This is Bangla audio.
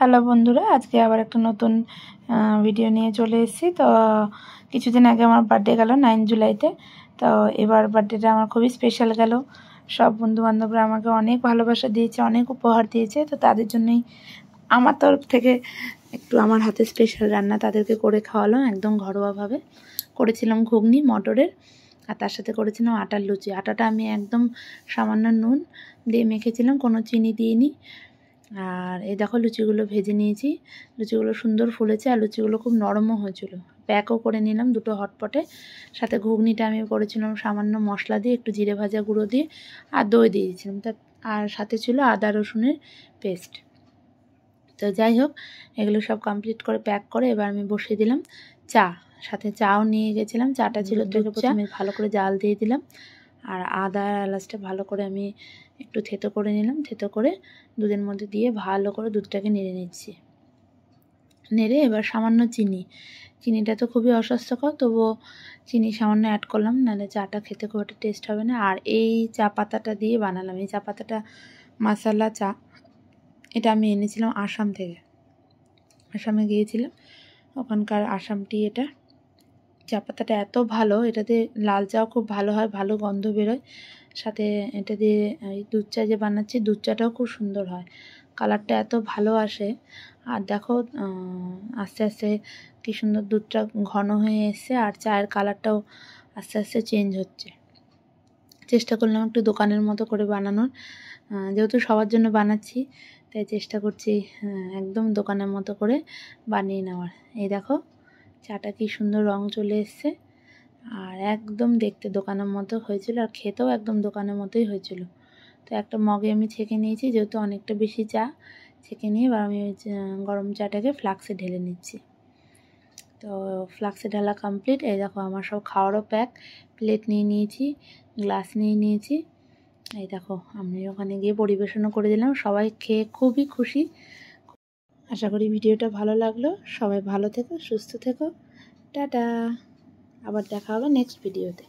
হ্যালো বন্ধুরা, আজকে আবার একটা নতুন ভিডিও নিয়ে চলে এসেছি। তো কিছুদিন আগে আমার বার্থডে গেল 9 জুলাইতে। তো এবার বার্থডেটা আমার খুবই স্পেশাল গেল। সব বন্ধুবান্ধবরা আমাকে অনেক ভালোবাসা দিয়েছে, অনেক উপহার দিয়েছে। তো তাদের জন্যই আমার তরফ থেকে একটু আমার হাতে স্পেশাল রান্না তাদেরকে করে খাওয়ালাম, একদম ঘরোয়াভাবে করেছিলাম। ঘুগনি মটরের, আর তার সাথে করেছিলাম আটার লুচি। আটাটা আমি একদম সামান্য নুন দিয়ে মেখেছিলাম, কোনো চিনি দিইনি। আর এই দেখো লুচিগুলো ভেজে নিয়েছি, লুচিগুলো সুন্দর ফুলেছে আর লুচিগুলো খুব নরমও হয়েছিল। প্যাকও করে নিলাম দুটো হটপটে। সাথে ঘুগনিটা আমি করেছিলাম সামান্য মশলা দিয়ে, একটু জিরে ভাজা গুঁড়ো দিয়ে আর দই দিয়েছিলাম। আর সাথে ছিল আদা রসুনের পেস্ট। তো যাই হোক, এগুলো সব কমপ্লিট করে প্যাক করে এবার আমি বসিয়ে দিলাম চা। সাথে চাও নিয়ে গেছিলাম, চাটা ছিল দুধ চা। আমি ভালো করে জাল দিয়ে দিলাম, আর আদা আর এলাচটা ভালো করে আমি একটু থেতো করে নিলাম। থেতো করে দুধের মধ্যে দিয়ে ভালো করে দুধটাকে নেড়ে নিচ্ছি। নেড়ে এবার সামান্য চিনিটা তো খুবই অস্বাস্থ্যকর, তবুও চিনি সামান্য অ্যাড করলাম, নাহলে চাটা খেতে খুব একটা টেস্ট হবে না। আর এই চা পাতাটা দিয়ে বানালাম, এই চা পাতাটা মশালা চা। এটা আমি এনেছিলাম আসাম থেকে, আসামে গিয়েছিলাম, ওখানকার আসাম টি। এটা চা পাতাটা এত ভালো, এটাতে লাল চাও খুব ভালো হয়, ভালো গন্ধ বেরোয়। সাথে এটা দিয়ে এই দুধ চা যে বানাচ্ছি, দুধ চাটাও খুব সুন্দর হয়, কালারটা এত ভালো আসে। আর দেখো আস্তে আস্তে কী সুন্দর দুধটা ঘন হয়ে এসছে, আর চায়ের কালারটাও আস্তে আস্তে চেঞ্জ হচ্ছে। চেষ্টা করলাম একটু দোকানের মতো করে বানানোর, যেহেতু সবার জন্য বানাচ্ছি তাই চেষ্টা করছি একদম দোকানের মতো করে বানিয়ে নেওয়ার। এই দেখো চাটা কি সুন্দর রং চলে এসছে, আর একদম দেখতে দোকানের মতো হয়েছিল, আর খেতেও একদম দোকানের মতোই হয়েছিল। তো একটা মগে আমি ছেঁকে নিয়েছি, যেহেতু অনেকটা বেশি চা, ছেঁকে নিয়ে এবার আমি গরম চাটাকে ফ্লাক্সে ঢেলে নিচ্ছি। তো ফ্লাক্সে ঢালা কমপ্লিট। এই দেখো আমার সব খাওয়ারও প্যাক, প্লেট নিয়ে নিয়েছি, গ্লাস নিয়ে নিয়েছি। এই দেখো আমি ওখানে গিয়ে পরিবেশনও করে দিলাম, সবাই খেয়ে খুবই খুশি। আশা করি ভিডিওটা ভালো লাগলো। সবাই ভালো থেকো, সুস্থ থেকো, টাটা। আবার দেখা হবে নেক্সট ভিডিওতে।